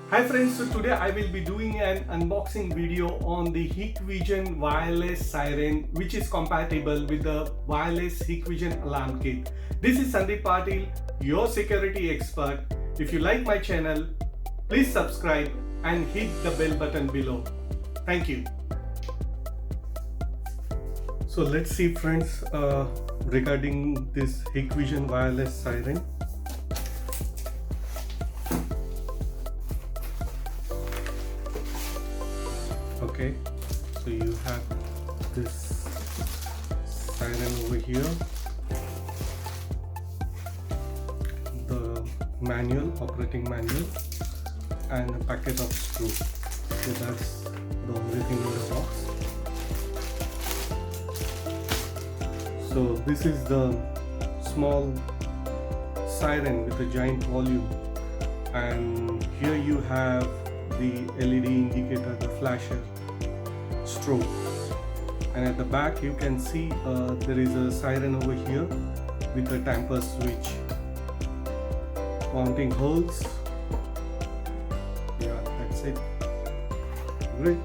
Hi friends, so today I will be doing an unboxing video on the Hikvision wireless siren, which is compatible with the wireless Hikvision alarm kit. This is Sandeep Patil, your security expert. If you like my channel, please subscribe and hit the bell button below. Thank you. So let's see friends, regarding this Hikvision wireless siren. Okay, so you have this siren over here, the manual, operating manual, and a packet of screws. So that's the only thing in the box. So this is the small siren with a giant volume, and here you have the LED indicator, the flasher, strobe, and at the back you can see there is a siren over here with a tamper switch, mounting holes. Yeah, that's it. Great.